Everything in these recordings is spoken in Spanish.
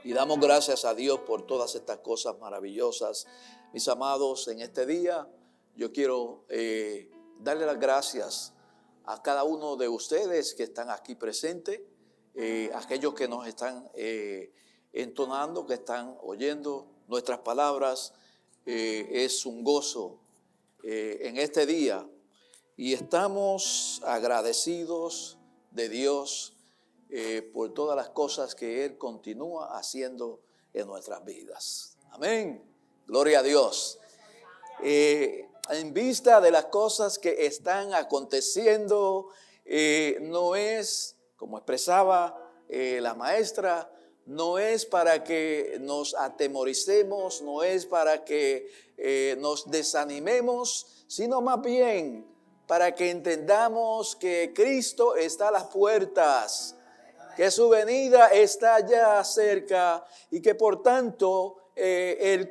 Y damos gracias a Dios por todas estas cosas maravillosas. Mis amados, en este día yo quiero darle las gracias a cada uno de ustedes que están aquí presentes, aquellos que nos están entonando, que están oyendo nuestras palabras. Es un gozo en este día y estamos agradecidos de Dios por todas las cosas que Él continúa haciendo en nuestras vidas. Amén. Gloria a Dios. En vista de las cosas que están aconteciendo, no es, como expresaba la maestra, no es para que nos atemoricemos, no es para que nos desanimemos, sino más bien para que entendamos que Cristo está a las puertas, que su venida está ya cerca y que por tanto el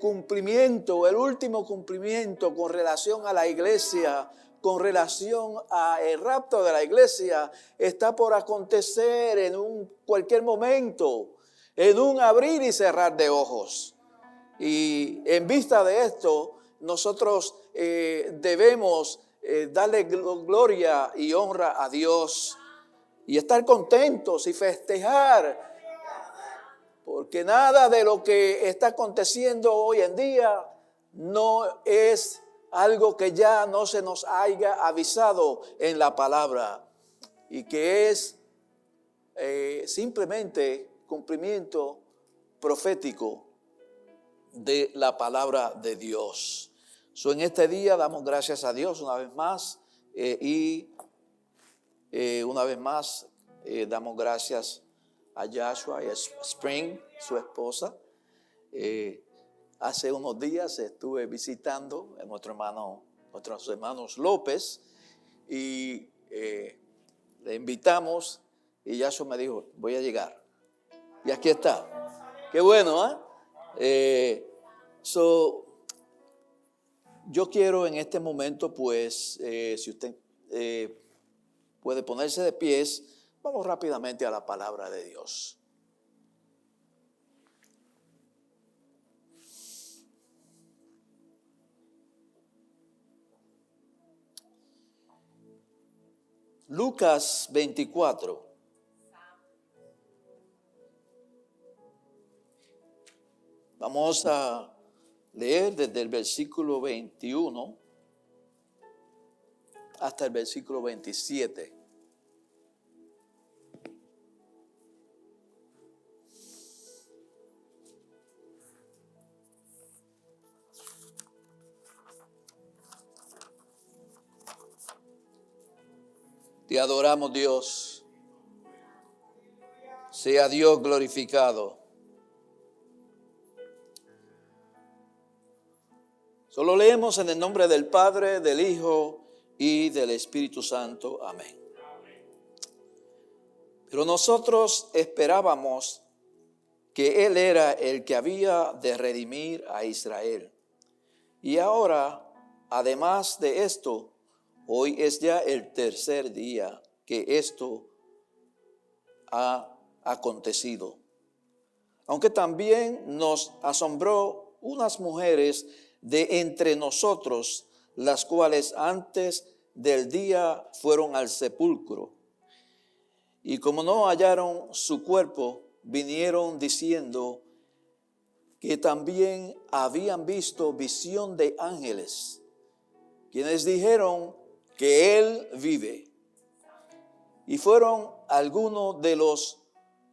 último cumplimiento con relación a la iglesia, con relación al rapto de la iglesia, está por acontecer en cualquier momento, en un abrir y cerrar de ojos. Y en vista de esto, nosotros debemos darle gloria y honra a Dios y estar contentos y festejar, porque nada de lo que está aconteciendo hoy en día no es algo que ya no se nos haya avisado en la palabra y que es simplemente cumplimiento profético de la palabra de Dios. En este día damos gracias a Dios una vez más damos gracias a Joshua y a Spring, su esposa. Hace unos días estuve visitando a nuestros hermanos López y le invitamos y Joshua me dijo, voy a llegar. Y aquí está. Qué bueno, yo quiero en este momento, pues, si usted puede ponerse de pies, vamos rápidamente a la palabra de Dios. Lucas 24. Vamos a leer desde el versículo 21 hasta el versículo 27. Te adoramos, Dios. Sea Dios glorificado. Solo leemos en el nombre del Padre, del Hijo y del Espíritu Santo. Amén. Pero nosotros esperábamos que Él era el que había de redimir a Israel. Y ahora, además de esto, hoy es ya el tercer día que esto ha acontecido. Aunque también nos asombró unas mujeres de entre nosotros, las cuales antes del día fueron al sepulcro. Y como no hallaron su cuerpo, vinieron diciendo que también habían visto visión de ángeles, quienes dijeron que Él vive. Y fueron algunos de los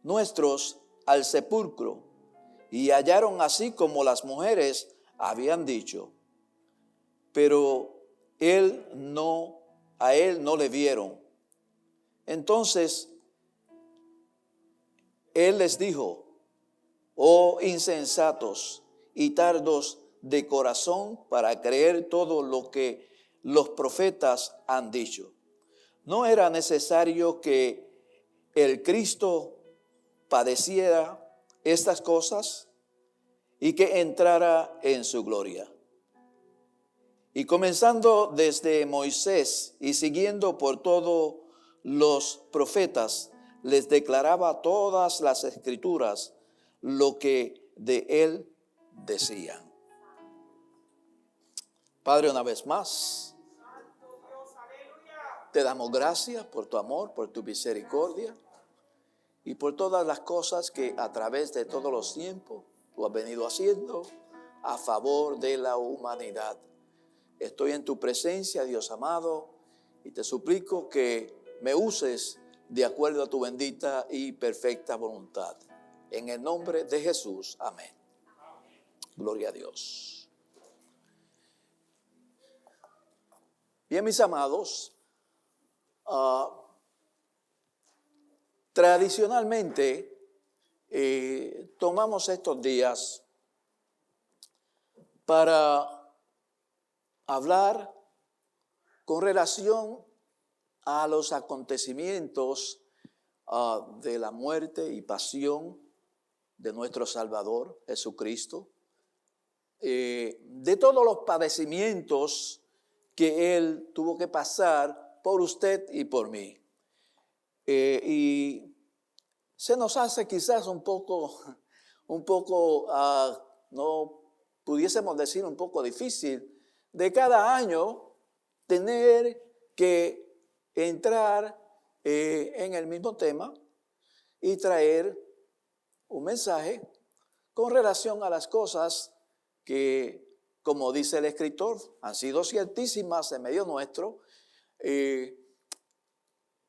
nuestros al sepulcro y hallaron así como las mujeres habían dicho, pero a él no le vieron. Entonces Él les dijo, oh insensatos y tardos de corazón para creer todo lo que los profetas han dicho. ¿No era necesario que el Cristo padeciera estas cosas y que entrara en su gloria? Y comenzando desde Moisés y siguiendo por todos los profetas, les declaraba todas las escrituras lo que de Él decían. Padre, una vez más, te damos gracias por tu amor, por tu misericordia y por todas las cosas que a través de todos los tiempos tú has venido haciendo a favor de la humanidad. Estoy en tu presencia, Dios amado, y te suplico que me uses de acuerdo a tu bendita y perfecta voluntad. En el nombre de Jesús, amén. Gloria a Dios. Bien, mis amados, tradicionalmente tomamos estos días para hablar con relación a los acontecimientos de la muerte y pasión de nuestro Salvador Jesucristo, de todos los padecimientos que Él tuvo que pasar por usted y por mí. Y se nos hace quizás un poco, no pudiésemos decir un poco difícil, de cada año tener que entrar en el mismo tema y traer un mensaje con relación a las cosas que, como dice el escritor, han sido ciertísimas en medio nuestro,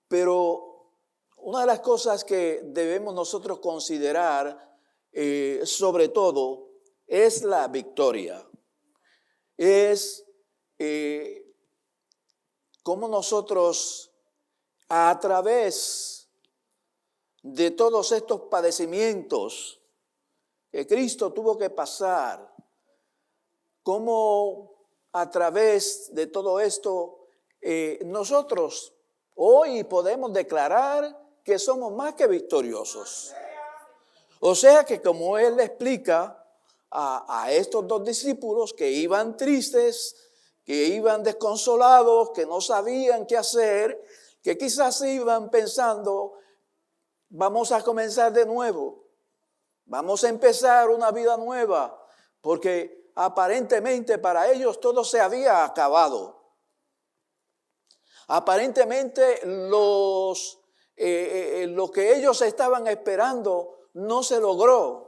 pero una de las cosas que debemos nosotros considerar sobre todo es la victoria. Es cómo nosotros a través de todos estos padecimientos que Cristo tuvo que pasar, cómo a través de todo esto nosotros hoy podemos declarar que somos más que victoriosos. O sea que como Él le explica a estos dos discípulos que iban tristes, que iban desconsolados, que no sabían qué hacer, que quizás iban pensando, vamos a comenzar de nuevo, vamos a empezar una vida nueva, porque aparentemente para ellos todo se había acabado. Aparentemente lo que ellos estaban esperando no se logró.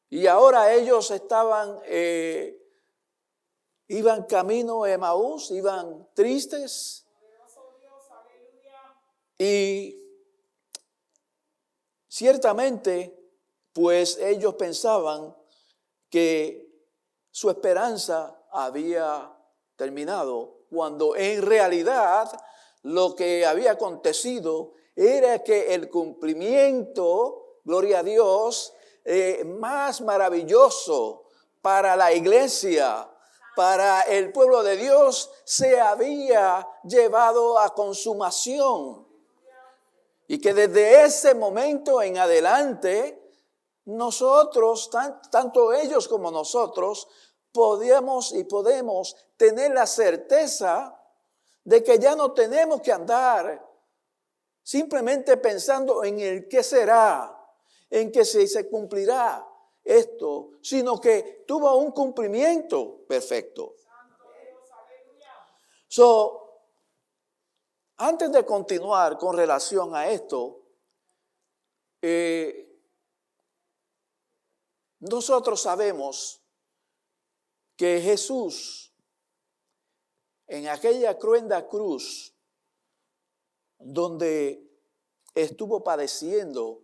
Y ahora ellos iban camino a Emaús, iban tristes. Y ciertamente, pues ellos pensaban que su esperanza había terminado, cuando en realidad lo que había acontecido era que el cumplimiento, gloria a Dios, más maravilloso para la iglesia, para el pueblo de Dios, se había llevado a consumación. Y que desde ese momento en adelante, nosotros, tanto ellos como nosotros, podemos tener la certeza de que ya no tenemos que andar simplemente pensando en el qué será, en que se cumplirá esto, sino que tuvo un cumplimiento perfecto. Antes de continuar con relación a esto, nosotros sabemos que Jesús, en aquella cruenta cruz, donde estuvo padeciendo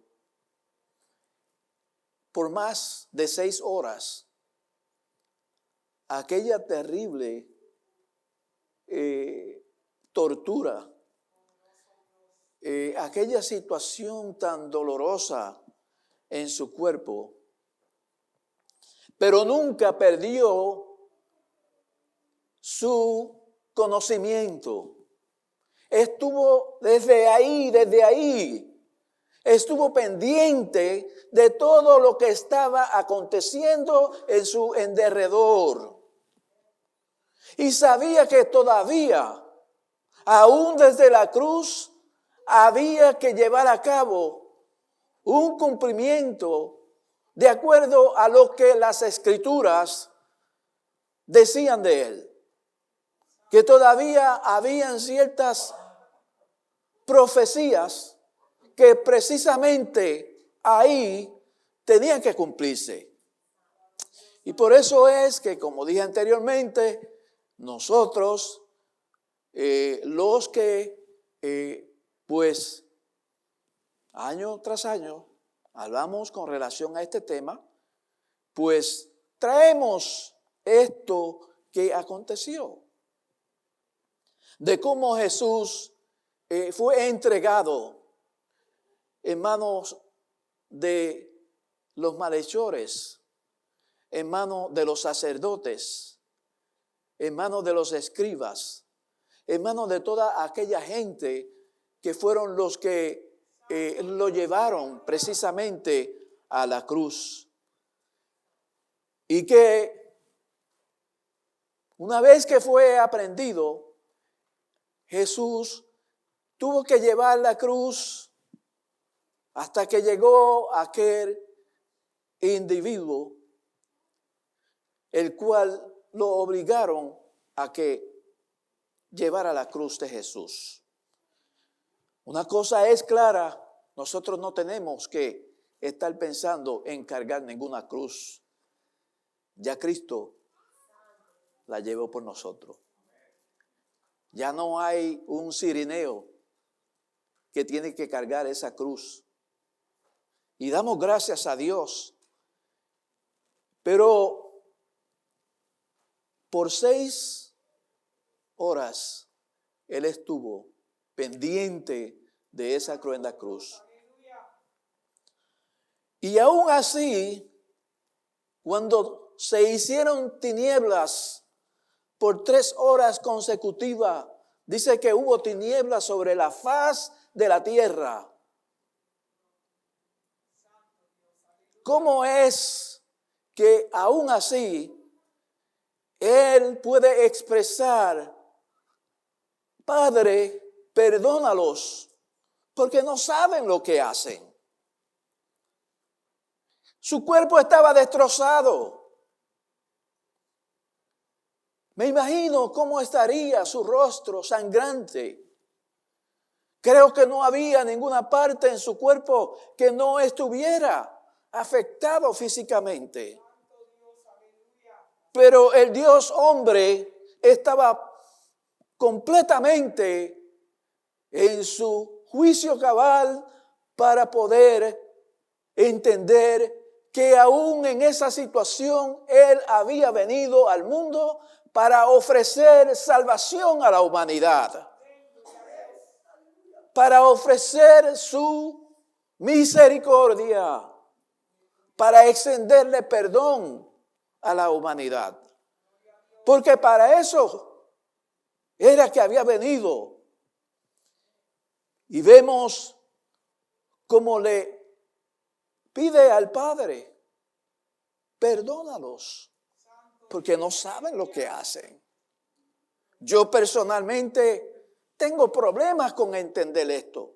por más de 6 horas, aquella terrible tortura, aquella situación tan dolorosa en su cuerpo, pero nunca perdió su conocimiento. Estuvo desde ahí, estuvo pendiente de todo lo que estaba aconteciendo en su derredor. Y sabía que todavía, aún desde la cruz, había que llevar a cabo un cumplimiento de acuerdo a lo que las Escrituras decían de él. Que todavía habían ciertas profecías que precisamente ahí tenían que cumplirse. Y por eso es que, como dije anteriormente, nosotros, los que, pues, año tras año, hablamos con relación a este tema, pues traemos esto que aconteció. De cómo Jesús fue entregado en manos de los malhechores, en manos de los sacerdotes, en manos de los escribas, en manos de toda aquella gente que fueron los que lo llevaron precisamente a la cruz. Y que una vez que fue aprehendido, Jesús tuvo que llevar la cruz hasta que llegó aquel individuo, el cual lo obligaron a que llevara la cruz de Jesús. Una cosa es clara, nosotros no tenemos que estar pensando en cargar ninguna cruz. Ya Cristo la llevó por nosotros. Ya no hay un cirineo que tiene que cargar esa cruz. Y damos gracias a Dios. Pero por 6 horas Él estuvo pendiente de esa cruenta cruz. Y aún así, cuando se hicieron tinieblas por 3 horas consecutivas, dice que hubo tinieblas sobre la faz de la tierra. ¿Cómo es que aún así Él puede expresar: Padre, perdónalos, porque no saben lo que hacen? Su cuerpo estaba destrozado. Me imagino cómo estaría su rostro sangrante. Creo que no había ninguna parte en su cuerpo que no estuviera afectado físicamente. Pero el Dios hombre estaba completamente en su juicio cabal para poder entender que aún en esa situación Él había venido al mundo para ofrecer salvación a la humanidad, para ofrecer su misericordia, para extenderle perdón a la humanidad. Porque para eso era que había venido. Y vemos cómo le pide al Padre: perdónalos, porque no saben lo que hacen. Yo personalmente tengo problemas con entender esto.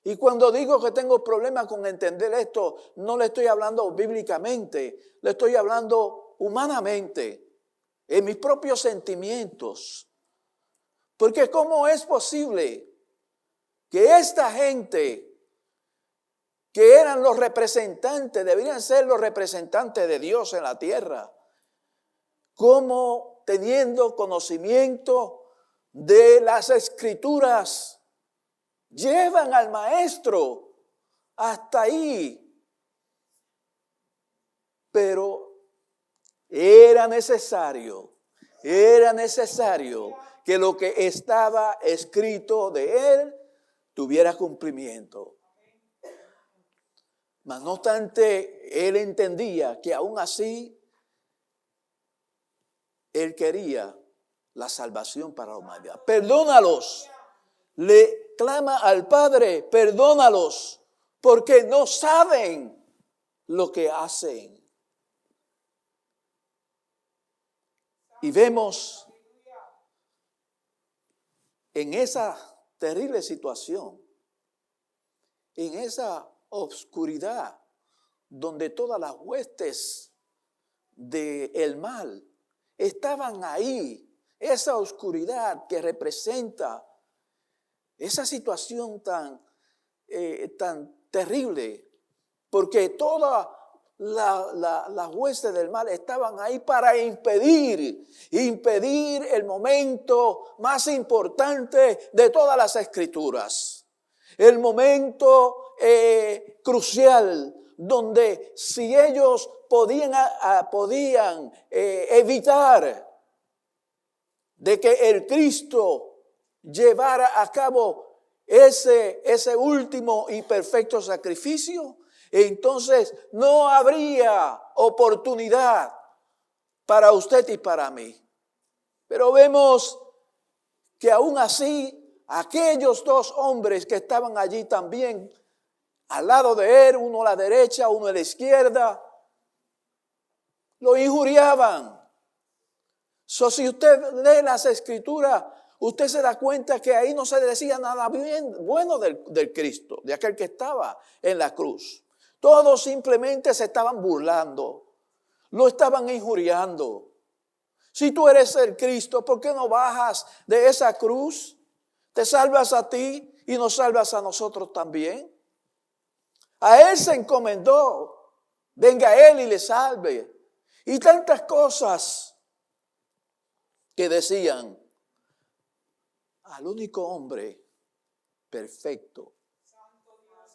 Y cuando digo que tengo problemas con entender esto, no le estoy hablando bíblicamente, le estoy hablando humanamente, en mis propios sentimientos. Porque ¿cómo es posible que esta gente, que eran los representantes, deberían ser los representantes de Dios en la tierra, como teniendo conocimiento de las Escrituras, llevan al maestro hasta ahí? Pero era necesario que lo que estaba escrito de él tuviera cumplimiento. Mas no obstante, él entendía que aún así él quería la salvación para la humanidad. Perdónalos. Le clama al Padre: perdónalos, porque no saben lo que hacen. Y vemos en esa terrible situación, en esa oscuridad donde todas las huestes del mal estaban ahí. Esa oscuridad que representa esa situación tan terrible, porque todas las huestes del mal estaban ahí para impedir el momento más importante de todas las Escrituras, el momento crucial, donde si ellos podían evitar de que el Cristo llevara a cabo ese último y perfecto sacrificio, entonces no habría oportunidad para usted y para mí. Pero vemos que aún así, aquellos dos hombres que estaban allí también, al lado de él, uno a la derecha, uno a la izquierda, lo injuriaban. Si usted lee las Escrituras, usted se da cuenta que ahí no se decía nada bueno del Cristo, de aquel que estaba en la cruz. Todos simplemente se estaban burlando, lo estaban injuriando. Si tú eres el Cristo, ¿por qué no bajas de esa cruz? Te salvas a ti y nos salvas a nosotros también. A Él se encomendó, venga Él y le salve. Y tantas cosas que decían al único hombre perfecto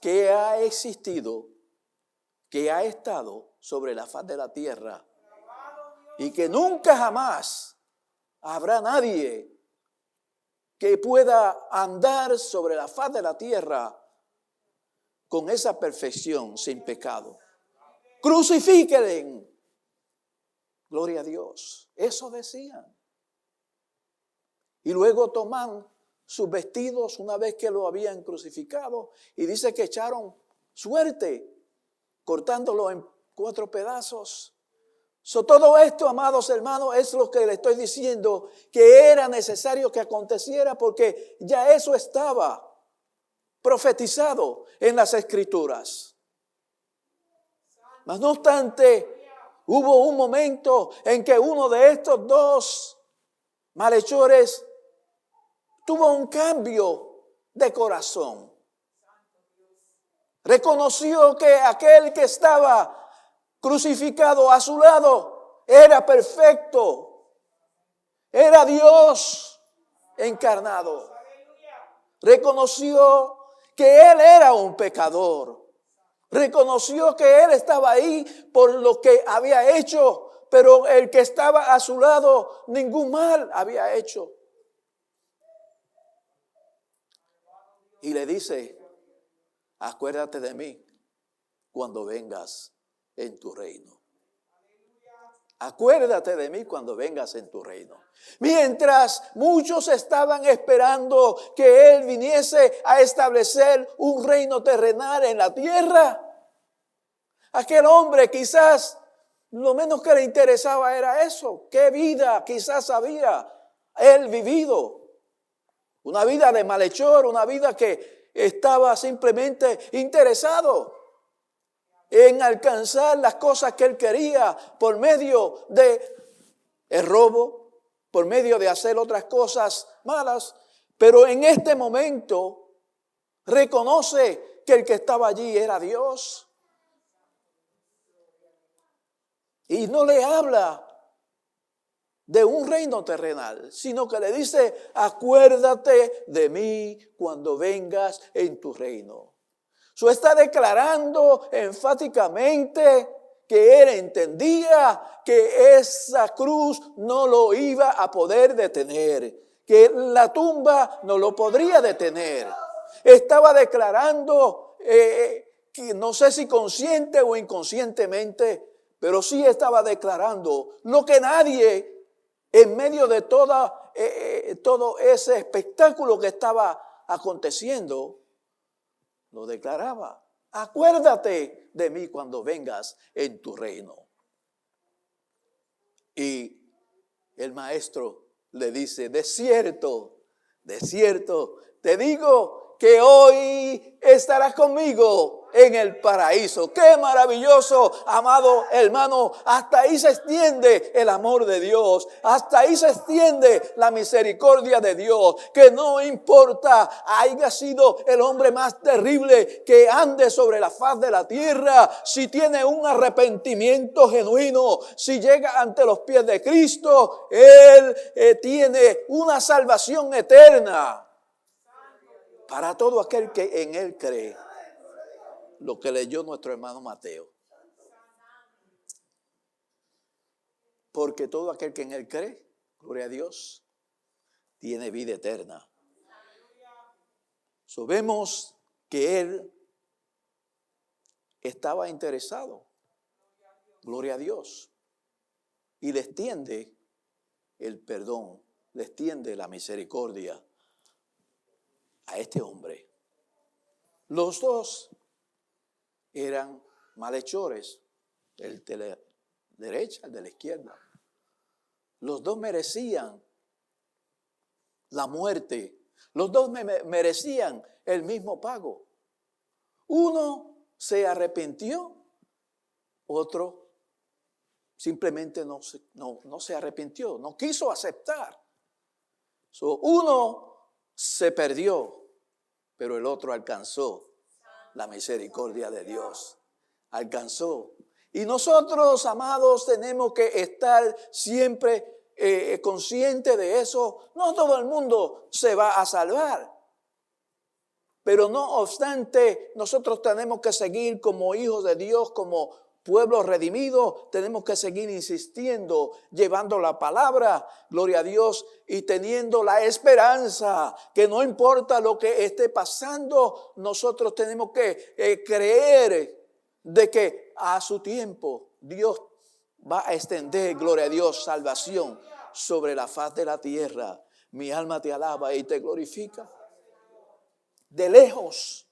que ha existido, que ha estado sobre la faz de la tierra y que nunca jamás habrá nadie que pueda andar sobre la faz de la tierra con esa perfección sin pecado. Crucifíquenle. Gloria a Dios. Eso decían. Y luego toman sus vestidos una vez que lo habían crucificado y dice que echaron suerte cortándolo en 4 pedazos. Todo esto, amados hermanos, es lo que le estoy diciendo, que era necesario que aconteciera porque ya eso estaba profetizado en las Escrituras. Mas no obstante, hubo un momento en que uno de estos dos malhechores tuvo un cambio de corazón. Reconoció que aquel que estaba crucificado a su lado era perfecto, era Dios encarnado. Reconoció que él era un pecador. Reconoció que él estaba ahí por lo que había hecho, pero el que estaba a su lado ningún mal había hecho. Y le dice: acuérdate de mí cuando vengas en tu reino. Acuérdate de mí cuando vengas en tu reino. Mientras muchos estaban esperando que Él viniese a establecer un reino terrenal en la tierra, aquel hombre quizás lo menos que le interesaba era eso. ¿Qué vida quizás había él vivido? Una vida de malhechor, una vida que estaba simplemente interesado en alcanzar las cosas que él quería por medio de el robo, por medio de hacer otras cosas malas. Pero en este momento reconoce que el que estaba allí era Dios. Y no le habla de un reino terrenal, sino que le dice: acuérdate de mí cuando vengas en tu reino. Eso está declarando enfáticamente que él entendía que esa cruz no lo iba a poder detener, que la tumba no lo podría detener. Estaba declarando, que no sé si consciente o inconscientemente, pero sí estaba declarando lo que nadie en medio de todo ese espectáculo que estaba aconteciendo lo declaraba: acuérdate de mí cuando vengas en tu reino. Y el maestro le dice: de cierto, te digo que hoy estarás conmigo en el paraíso. ¡Qué maravilloso, amado hermano! Hasta ahí se extiende el amor de Dios. Hasta ahí se extiende la misericordia de Dios. Que no importa, haya sido el hombre más terrible que ande sobre la faz de la tierra. Si tiene un arrepentimiento genuino, si llega ante los pies de Cristo, Él tiene una salvación eterna para todo aquel que en Él cree. Lo que leyó nuestro hermano Mateo. Porque todo aquel que en Él cree, gloria a Dios, tiene vida eterna. Vemos que Él estaba interesado, gloria a Dios, y le extiende el perdón, le extiende la misericordia a este hombre. Los dos eran malhechores, el de la derecha, el de la izquierda. Los dos merecían la muerte. Los dos merecían el mismo pago. Uno se arrepintió, otro simplemente no se arrepintió, no quiso aceptar. Uno se perdió, pero el otro alcanzó la misericordia de Dios. Alcanzó. Y nosotros, amados, tenemos que estar siempre conscientes de eso. No todo el mundo se va a salvar. Pero no obstante, nosotros tenemos que seguir como hijos de Dios, como pueblo redimido, tenemos que seguir insistiendo, llevando la palabra, gloria a Dios, y teniendo la esperanza que no importa lo que esté pasando, nosotros tenemos que creer de que a su tiempo Dios va a extender, gloria a Dios, salvación sobre la faz de la tierra. Mi alma te alaba y te glorifica. De lejos,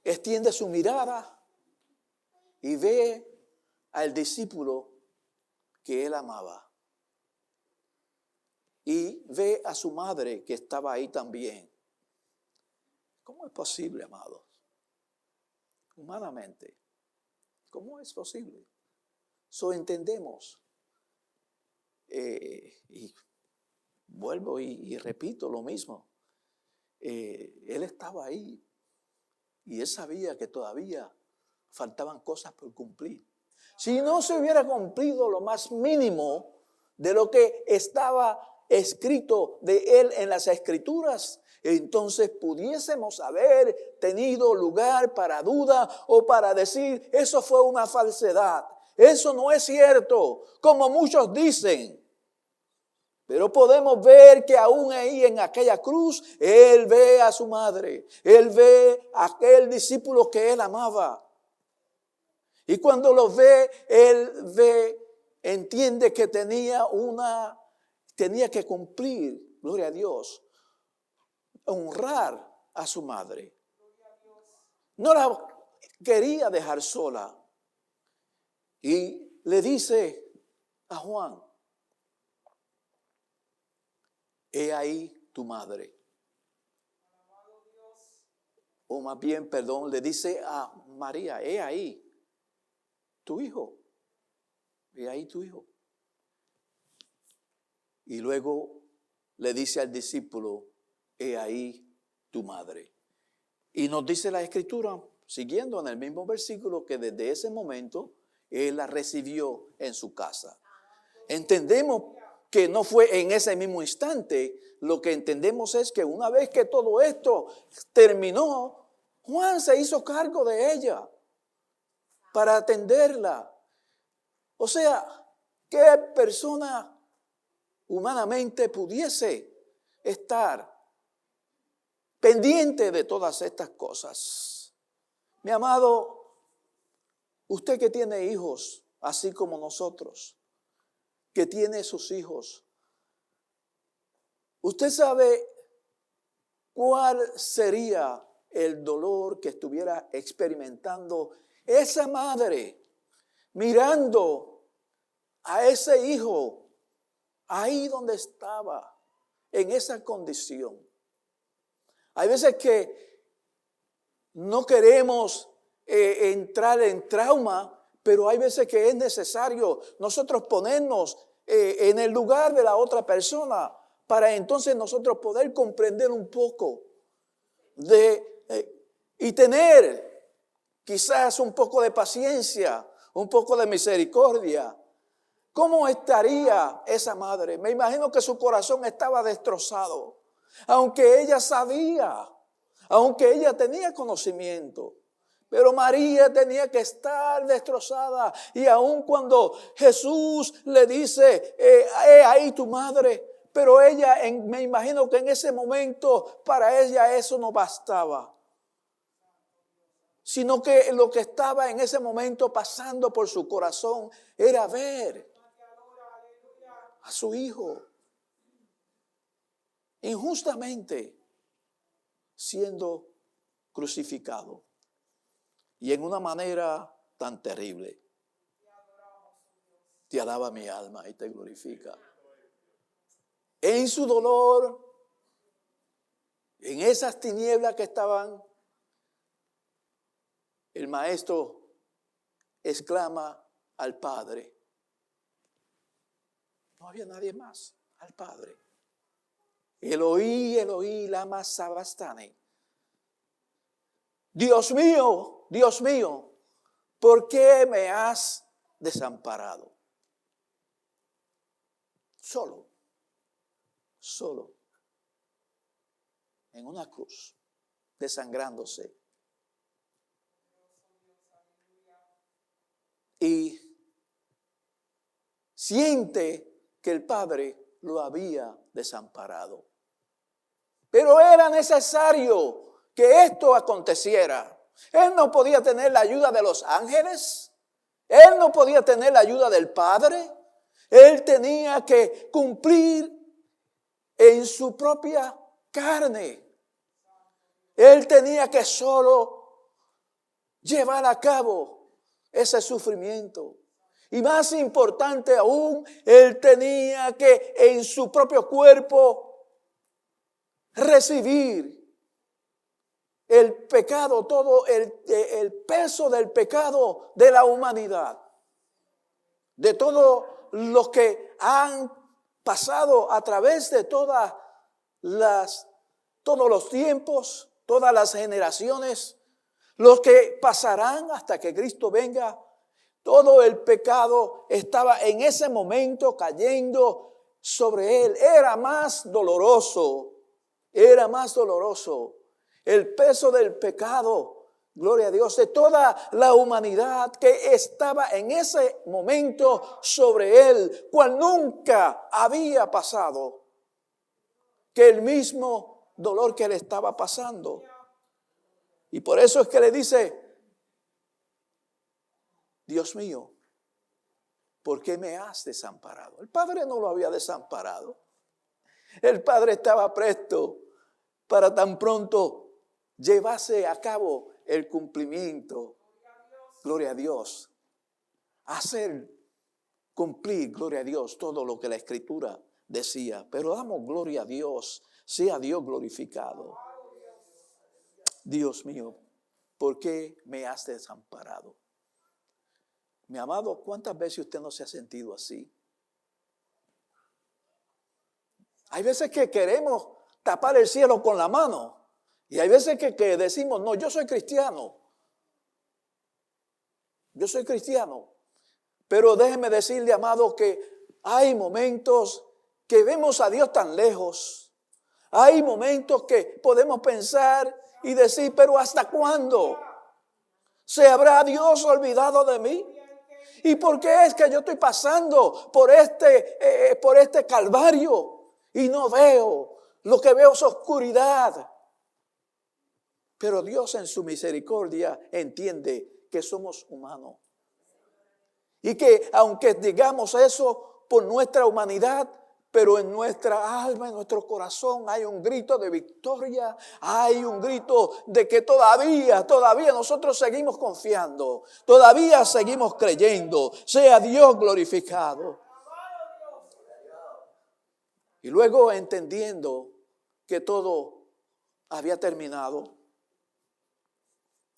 extiende su mirada y ve al discípulo que él amaba. Y ve a su madre que estaba ahí también. ¿Cómo es posible, amados? Humanamente, ¿cómo es posible? Entendemos. Y vuelvo y repito lo mismo. Él estaba ahí y él sabía que todavía faltaban cosas por cumplir. Si no se hubiera cumplido lo más mínimo de lo que estaba escrito de él en las Escrituras, entonces pudiésemos haber tenido lugar para duda o para decir, eso fue una falsedad, eso no es cierto, como muchos dicen. Pero podemos ver que aún ahí en aquella cruz, él ve a su madre, él ve a aquel discípulo que él amaba. Y cuando lo ve, entiende que tenía que cumplir, gloria a Dios, honrar a su madre. No la quería dejar sola. Y le dice a Juan, he ahí tu madre. O más bien, perdón, le dice a María, he ahí tu hijo. He ahí tu hijo. Y luego le dice al discípulo, he ahí tu madre. Y nos dice la Escritura, siguiendo en el mismo versículo, que desde ese momento él la recibió en su casa. Entendemos que no fue en ese mismo instante. Lo que entendemos es que una vez que todo esto terminó, Juan se hizo cargo de ella para atenderla. O sea, ¿qué persona humanamente pudiese estar pendiente de todas estas cosas? Mi amado, usted que tiene hijos, así como nosotros, que tiene sus hijos, usted sabe cuál sería el dolor que estuviera experimentando esa madre mirando a ese hijo ahí donde estaba, en esa condición. Hay veces que no queremos entrar en trauma, pero hay veces que es necesario nosotros ponernos en el lugar de la otra persona para entonces nosotros poder comprender un poco y tener quizás un poco de paciencia, un poco de misericordia. ¿Cómo estaría esa madre? Me imagino que su corazón estaba destrozado, aunque ella sabía, aunque ella tenía conocimiento. Pero María tenía que estar destrozada. Y aun cuando Jesús le dice, ahí tu madre. Pero ella, me imagino que en ese momento para ella eso no bastaba. Sino que lo que estaba en ese momento pasando por su corazón era ver a su hijo injustamente siendo crucificado. Y en una manera tan terrible. Te alaba mi alma y te glorifica. En su dolor, en esas tinieblas que estaban, el maestro exclama al Padre. No había nadie más, al Padre. Eloí, Eloí, lama sabachthani. Dios mío, ¿por qué me has desamparado? Solo, en una cruz, desangrándose. Y siente que el Padre lo había desamparado. Pero era necesario que esto aconteciera. Él no podía tener la ayuda de los ángeles. Él no podía tener la ayuda del Padre. Él tenía que cumplir en su propia carne. Él tenía que solo llevar a cabo ese sufrimiento. Y más importante aún, él tenía que en su propio cuerpo recibir el pecado, todo el peso del pecado de la humanidad, de todos los que han pasado a través de todos los tiempos, todas las generaciones, los que pasarán hasta que Cristo venga. Todo el pecado estaba en ese momento cayendo sobre él. Era más doloroso el peso del pecado, gloria a Dios, de toda la humanidad que estaba en ese momento sobre él, cual nunca había pasado, que el mismo dolor que le estaba pasando. Y por eso es que le dice, Dios mío, ¿por qué me has desamparado? El Padre no lo había desamparado. El Padre estaba presto para tan pronto llevase a cabo el cumplimiento, gloria a Dios, hacer cumplir, gloria a Dios, todo lo que la Escritura decía. Pero damos gloria a Dios, sea Dios glorificado. Dios mío, ¿por qué me has desamparado? Mi amado, ¿cuántas veces usted no se ha sentido así? Hay veces que queremos tapar el cielo con la mano. Y hay veces que decimos, no, yo soy cristiano. Yo soy cristiano. Pero déjeme decirle, amado, que hay momentos que vemos a Dios tan lejos. Hay momentos que podemos pensar y decir, pero ¿hasta cuándo? ¿Se habrá Dios olvidado de mí? ¿Y por qué es que yo estoy pasando por este calvario y no veo? Lo que veo es oscuridad. Pero Dios en su misericordia entiende que somos humanos. Y que aunque digamos eso por nuestra humanidad, pero en nuestra alma, en nuestro corazón hay un grito de victoria, hay un grito de que todavía nosotros seguimos confiando, todavía seguimos creyendo, sea Dios glorificado. Y luego entendiendo que todo había terminado,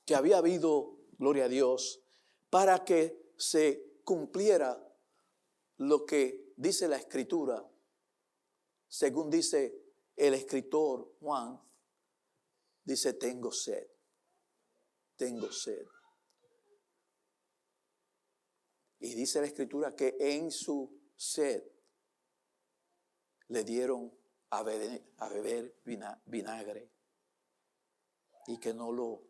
que había habido, gloria a Dios, para que se cumpliera lo que dice la Escritura, según dice el escritor Juan, dice: tengo sed, tengo sed. Y dice la Escritura que en su sed le dieron a beber vinagre y que no lo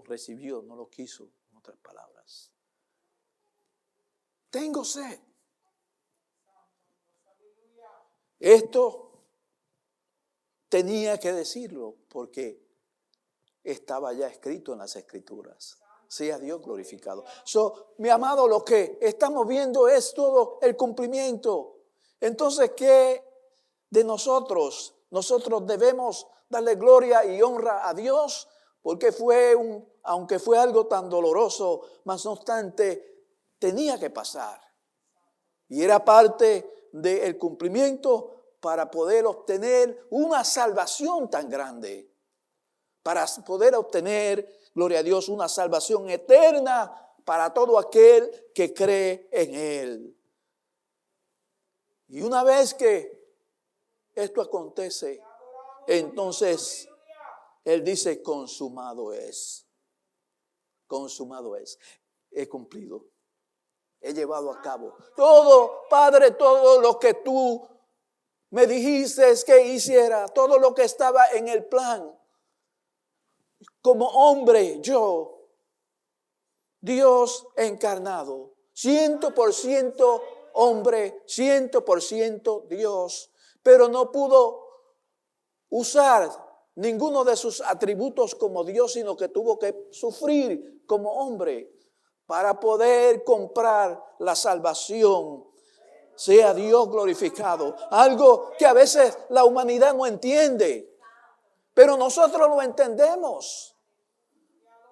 recibió, no lo quiso, en otras palabras. Tengo sed. Esto tenía que decirlo porque estaba ya escrito en las Escrituras. Sea Dios glorificado. Mi amado, lo que estamos viendo es todo el cumplimiento. Entonces, ¿qué de nosotros? Nosotros debemos darle gloria y honra a Dios porque aunque fue algo tan doloroso, mas no obstante, tenía que pasar. Y era parte del cumplimiento para poder obtener una salvación tan grande. Para poder obtener, gloria a Dios, una salvación eterna para todo aquel que cree en Él. Y una vez que esto acontece, entonces Él dice: consumado es. Consumado es. He cumplido. He llevado a cabo todo, Padre, todo lo que tú me dijiste que hiciera, todo lo que estaba en el plan. Como hombre, yo, Dios encarnado, 100% hombre, 100% Dios, pero no pudo usar ninguno de sus atributos como Dios, sino que tuvo que sufrir como hombre para poder comprar la salvación. Sea Dios glorificado. Algo que a veces la humanidad no entiende, pero nosotros lo entendemos.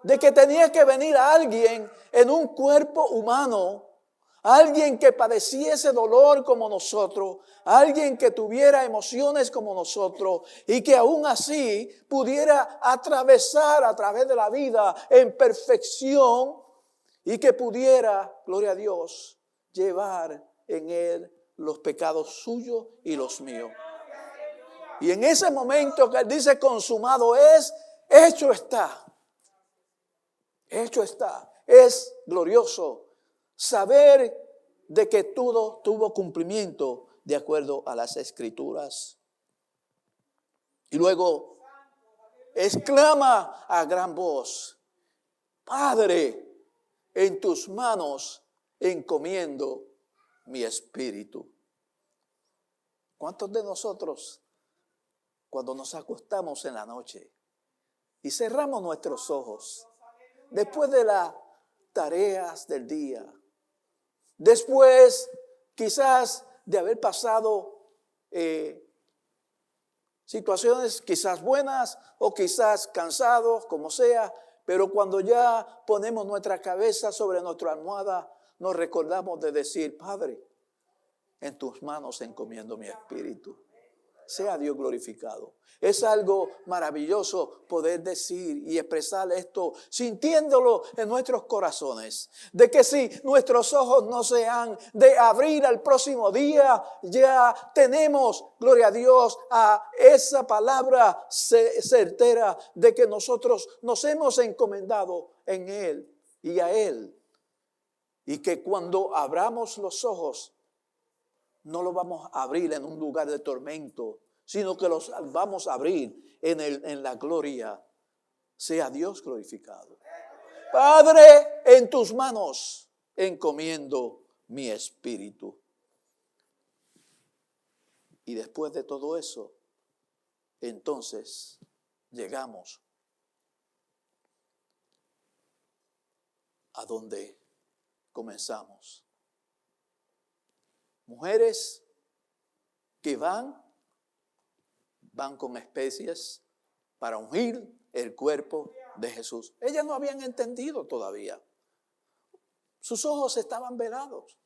De que tenía que venir alguien en un cuerpo humano, alguien que padeciese dolor como nosotros, alguien que tuviera emociones como nosotros y que aún así pudiera atravesar a través de la vida en perfección y que pudiera, gloria a Dios, llevar en Él los pecados suyos y los míos. Y en ese momento que Él dice: consumado es, hecho está. Hecho está. Es glorioso saber de que todo tuvo cumplimiento de acuerdo a las Escrituras. Y luego exclama a gran voz: Padre, en tus manos encomiendo mi espíritu. ¿Cuántos de nosotros, cuando nos acostamos en la noche y cerramos nuestros ojos, después de las tareas del día, después quizás de haber pasado situaciones quizás buenas o quizás cansados, como sea, pero cuando ya ponemos nuestra cabeza sobre nuestra almohada, nos recordamos de decir: Padre, en tus manos encomiendo mi espíritu. Sea Dios glorificado. Es algo maravilloso poder decir y expresar esto, sintiéndolo en nuestros corazones. De que si nuestros ojos no se han de abrir al próximo día, ya tenemos, gloria a Dios, a esa palabra certera de que nosotros nos hemos encomendado en Él y a Él. Y que cuando abramos los ojos, no los vamos a abrir en un lugar de tormento, sino que los vamos a abrir en la gloria. Sea Dios glorificado. Padre, en tus manos encomiendo mi espíritu. Y después de todo eso, entonces llegamos a donde comenzamos. Mujeres que van con especies para ungir el cuerpo de Jesús. Ellas no habían entendido todavía. Sus ojos estaban velados.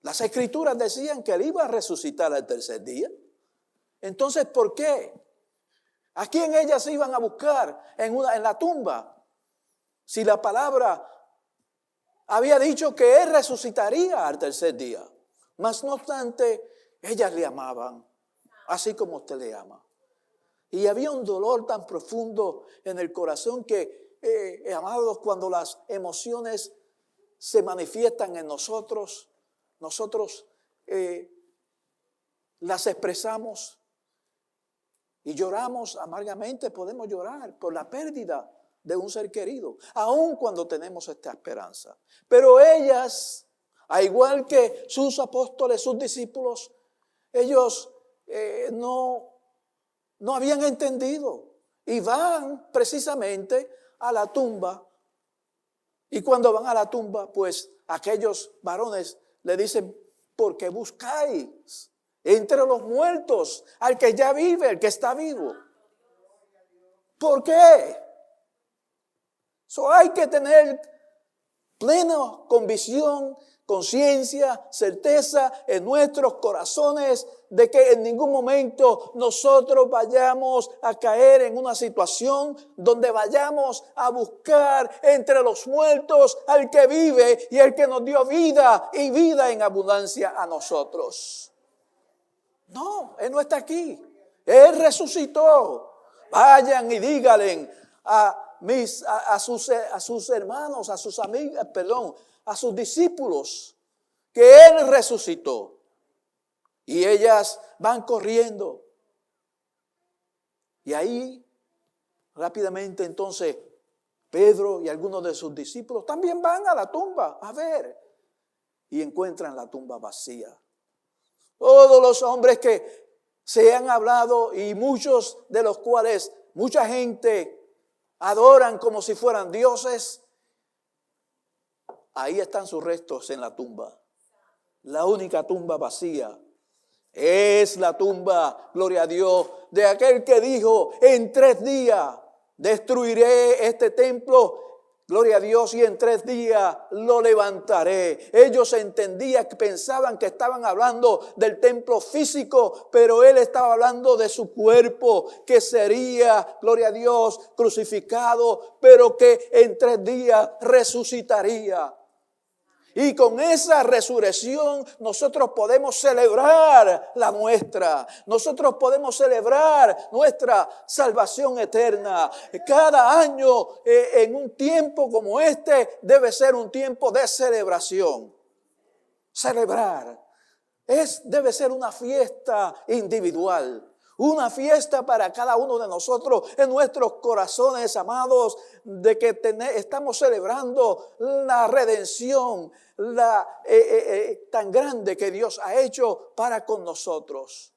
Las Escrituras decían que Él iba a resucitar al tercer día. Entonces, ¿por qué? ¿A quién ellas iban a buscar en la tumba? Si la palabra había dicho que Él resucitaría al tercer día. Mas no obstante, ellas le amaban, así como usted le ama. Y había un dolor tan profundo en el corazón que, amados, cuando las emociones se manifiestan en nosotros las expresamos y lloramos amargamente. Podemos llorar por la pérdida de un ser querido, aun cuando tenemos esta esperanza. Pero ellas, al igual que sus apóstoles, sus discípulos, ellos no habían entendido y van precisamente a la tumba. Y cuando van a la tumba, pues aquellos varones le dicen: ¿por qué buscáis entre los muertos al que ya vive, el que está vivo? ¿Por qué? Hay que tener plena convicción, conciencia, certeza en nuestros corazones de que en ningún momento nosotros vayamos a caer en una situación donde vayamos a buscar entre los muertos al que vive y el que nos dio vida y vida en abundancia a nosotros. No, Él no está aquí. Él resucitó. Vayan y díganle a sus hermanos, a sus amigos, a sus discípulos que Él resucitó. Y ellas van corriendo. Y ahí rápidamente entonces Pedro y algunos de sus discípulos también van a la tumba a ver. Y encuentran la tumba vacía. Todos los hombres que se han hablado y muchos de los cuales mucha gente adoran como si fueran dioses, ahí están sus restos en la tumba. La única tumba vacía es la tumba, gloria a Dios, de aquel que dijo: en 3 días destruiré este templo, gloria a Dios, y en 3 días lo levantaré. Ellos entendían, pensaban que estaban hablando del templo físico, pero Él estaba hablando de su cuerpo, que sería, gloria a Dios, crucificado, pero que en 3 días resucitaría. Y con esa resurrección nosotros podemos celebrar la nuestra. Nosotros podemos celebrar nuestra salvación eterna. Cada año en un tiempo como este debe ser un tiempo de celebración. Celebrar. Debe ser una fiesta individual. Una fiesta para cada uno de nosotros en nuestros corazones, amados, de que estamos celebrando la redención tan grande que Dios ha hecho para con nosotros.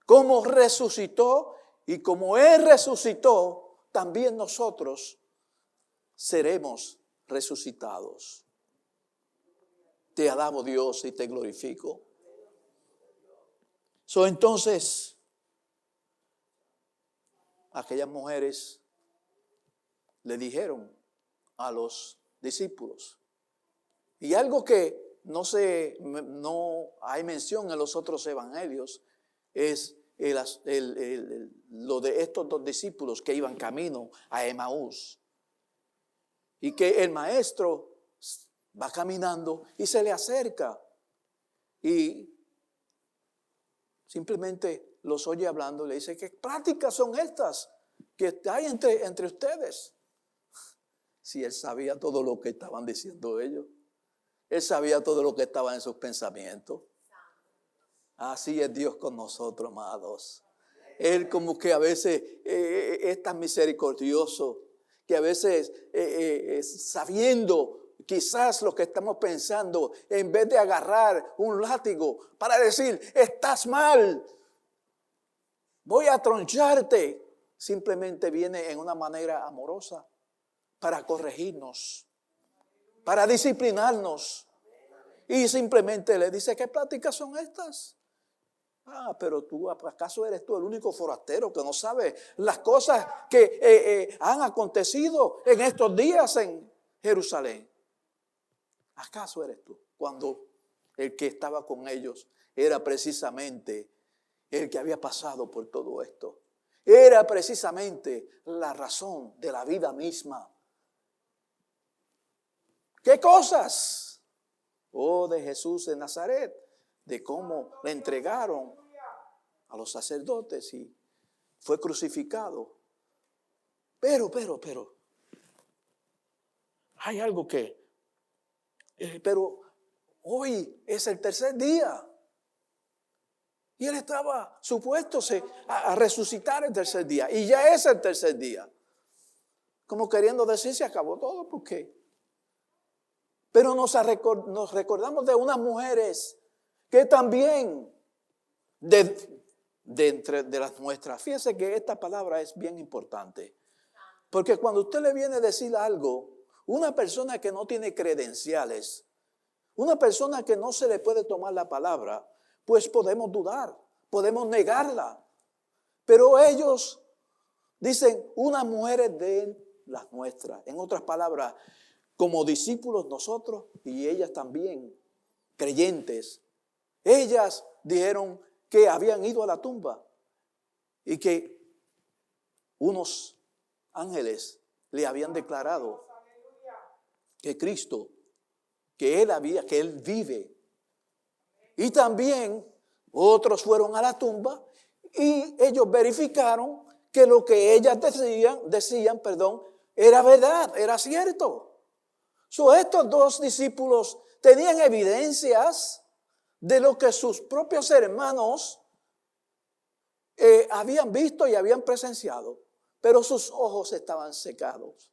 Como resucitó y como Él resucitó, también nosotros seremos resucitados. Te alabo, Dios, y te glorifico. Entonces, aquellas mujeres le dijeron a los discípulos, y algo que no hay mención en los otros evangelios, es lo de estos 2 discípulos que iban camino a Emaús, y que el maestro va caminando y se le acerca y simplemente los oye hablando. Le dice: ¿qué pláticas son estas que hay entre ustedes? Si Él sabía todo lo que estaban diciendo ellos. Él sabía todo lo que estaba en sus pensamientos. Así es Dios con nosotros, amados. Él como que a veces es tan misericordioso que a veces sabiendo quizás lo que estamos pensando, en vez de agarrar un látigo para decir: estás mal, voy a troncharte, simplemente viene en una manera amorosa para corregirnos, para disciplinarnos. Y simplemente le dice: ¿qué pláticas son estas? Pero tú, ¿acaso eres tú el único forastero que no sabe las cosas que han acontecido en estos días en Jerusalén? ¿Acaso eres tú? Cuando el que estaba con ellos era precisamente el que había pasado por todo esto. era precisamente la razón de la vida misma. ¿Qué cosas? Oh, de Jesús de Nazaret, de cómo le entregaron a los sacerdotes y fue crucificado. Pero, hay algo pero hoy es el tercer día. Y él estaba supuesto a resucitar el tercer día. Y ya es el tercer día. Como queriendo decir, se acabó todo. ¿Por qué? Pero nos recordamos de unas mujeres que también de las nuestras. Fíjense que esta palabra es bien importante. Porque cuando usted le viene a decir algo, una persona que no tiene credenciales, una persona que no se le puede tomar la palabra, pues podemos dudar, podemos negarla. Pero ellos dicen, unas mujeres de las nuestras. En otras palabras, como discípulos nosotros y ellas también, creyentes. Ellas dijeron que habían ido a la tumba y que unos ángeles le habían declarado que Cristo, que Él vive. Y también otros fueron a la tumba y ellos verificaron que lo que ellas decían, era verdad, era cierto. Estos dos discípulos tenían evidencias de lo que sus propios hermanos habían visto y habían presenciado, pero sus ojos estaban secados.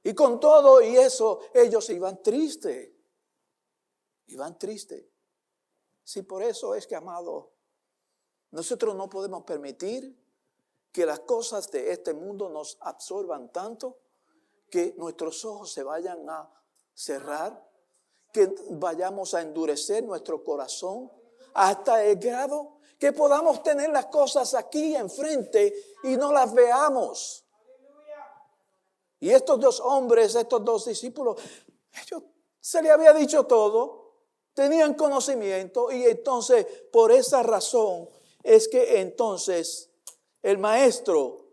Y con todo y eso, ellos iban tristes. Sí, por eso es que, amado, nosotros no podemos permitir que las cosas de este mundo nos absorban tanto que nuestros ojos se vayan a cerrar, que vayamos a endurecer nuestro corazón hasta el grado que podamos tener las cosas aquí enfrente y no las veamos. Y estos dos hombres, estos dos discípulos, ellos se les había dicho todo, tenían conocimiento y entonces por esa razón es que entonces el maestro,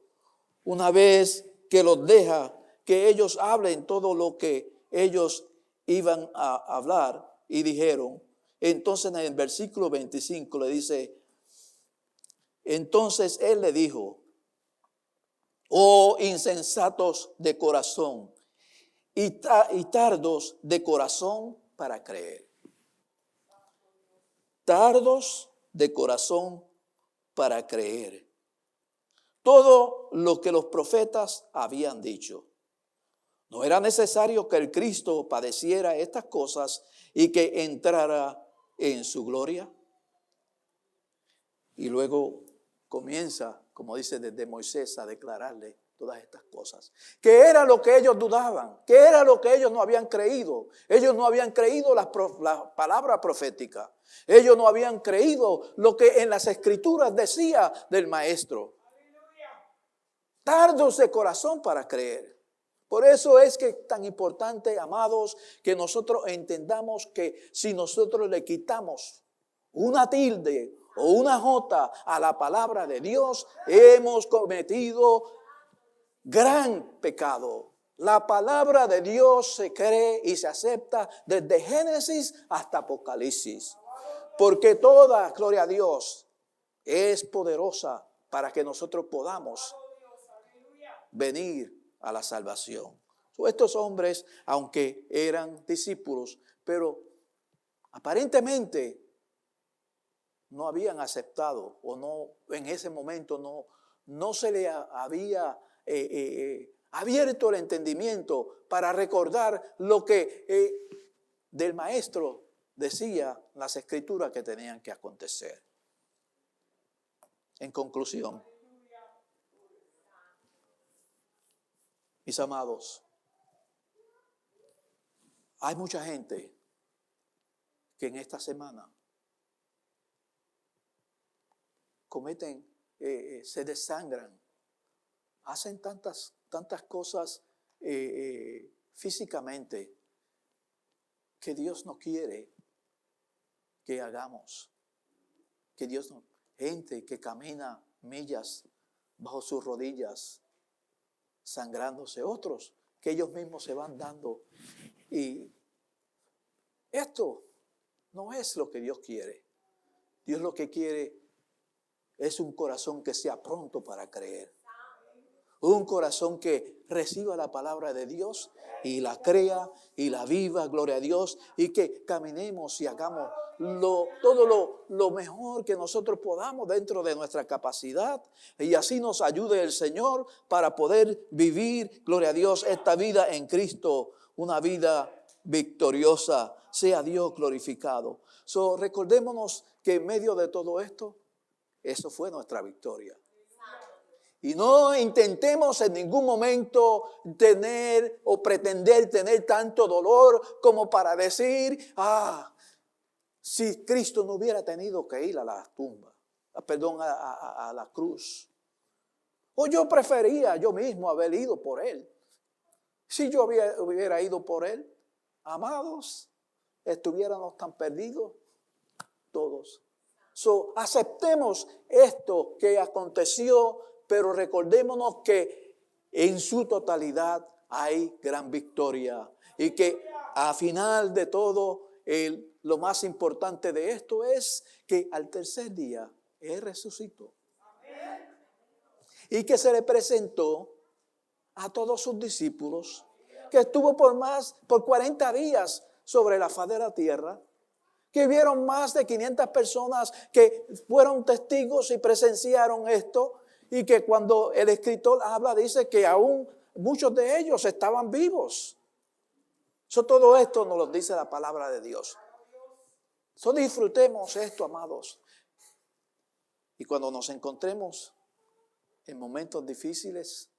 una vez que los deja que ellos hablen todo lo que ellos iban a hablar y dijeron, entonces en el versículo 25 le dice, entonces él le dijo, oh insensatos de corazón y tardos de corazón para creer. Tardos de corazón para creer todo lo que los profetas habían dicho. ¿No era necesario que el Cristo padeciera estas cosas y que entrara en su gloria? Y luego comienza, como dice desde Moisés, a declararle todas estas cosas. ¿Qué era lo que ellos dudaban? ¿Qué era lo que ellos no habían creído? Ellos no habían creído la palabra profética. Ellos no habían creído lo que en las escrituras decía del maestro. Tardos de corazón para creer. Por eso es que es tan importante, amados, que nosotros entendamos que si nosotros le quitamos una tilde o una jota a la palabra de Dios, hemos cometido gran pecado. La palabra de Dios se cree y se acepta desde Génesis hasta Apocalipsis. Porque toda, gloria a Dios, es poderosa para que nosotros podamos venir a la salvación. Estos hombres, aunque eran discípulos, pero aparentemente no habían aceptado o no, en ese momento no se le había abierto el entendimiento para recordar lo que del maestro decía las escrituras que tenían que acontecer. En conclusión, mis amados, hay mucha gente que en esta semana cometen, se desangran, hacen tantas cosas físicamente que Dios no quiere que hagamos. Que Dios no, gente que camina millas bajo sus rodillas, sangrándose. Otros que ellos mismos se van dando. Y esto no es lo que Dios quiere. Dios lo que quiere es un corazón que sea pronto para creer. Un corazón que reciba la palabra de Dios y la crea y la viva, gloria a Dios, y que caminemos y hagamos todo lo mejor que nosotros podamos dentro de nuestra capacidad, y así nos ayude el Señor para poder vivir, gloria a Dios, esta vida en Cristo, una vida victoriosa. Sea Dios glorificado. Recordémonos que en medio de todo esto, eso fue nuestra victoria. Y no intentemos en ningún momento tener o pretender tener tanto dolor como para decir, si Cristo no hubiera tenido que ir a la tumba, a la cruz. O yo prefería yo mismo haber ido por Él. Si yo hubiera ido por Él, amados, estuviéramos tan perdidos todos. Aceptemos esto que aconteció, pero recordémonos que en su totalidad hay gran victoria. Y que al final de todo, lo más importante de esto es que al tercer día Él resucitó. Y que se le presentó a todos sus discípulos, que estuvo por 40 días sobre la faz de la tierra, que vieron más de 500 personas que fueron testigos y presenciaron esto, y que cuando el escritor habla, dice que aún muchos de ellos estaban vivos. Todo esto nos lo dice la palabra de Dios. Disfrutemos esto, amados. Y cuando nos encontremos en momentos difíciles,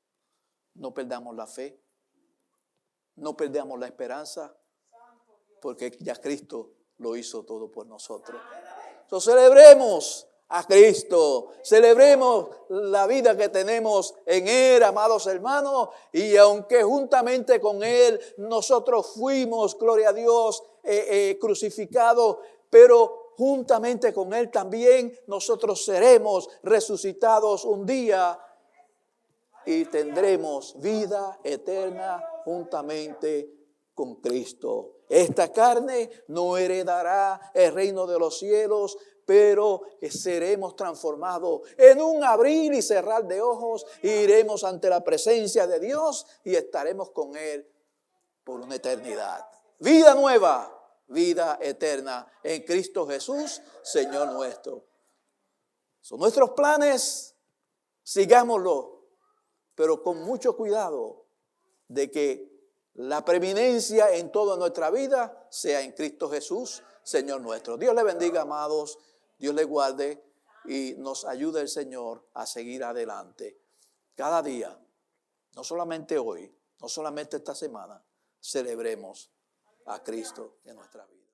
no perdamos la fe, no perdamos la esperanza, porque ya Cristo lo hizo todo por nosotros. Celebremos a Cristo, celebremos la vida que tenemos en Él, amados hermanos, y aunque juntamente con Él nosotros fuimos, gloria a Dios, crucificados, pero juntamente con Él también nosotros seremos resucitados un día y tendremos vida eterna juntamente con Cristo. Esta carne no heredará el reino de los cielos, pero seremos transformados en un abrir y cerrar de ojos. Iremos ante la presencia de Dios y estaremos con Él por una eternidad. Vida nueva, vida eterna en Cristo Jesús, Señor nuestro. Son nuestros planes, sigámoslo, pero con mucho cuidado de que la preeminencia en toda nuestra vida sea en Cristo Jesús, Señor nuestro. Dios le bendiga, amados. Dios le guarde y nos ayude el Señor a seguir adelante. Cada día, no solamente hoy, no solamente esta semana, celebremos a Cristo en nuestra vida.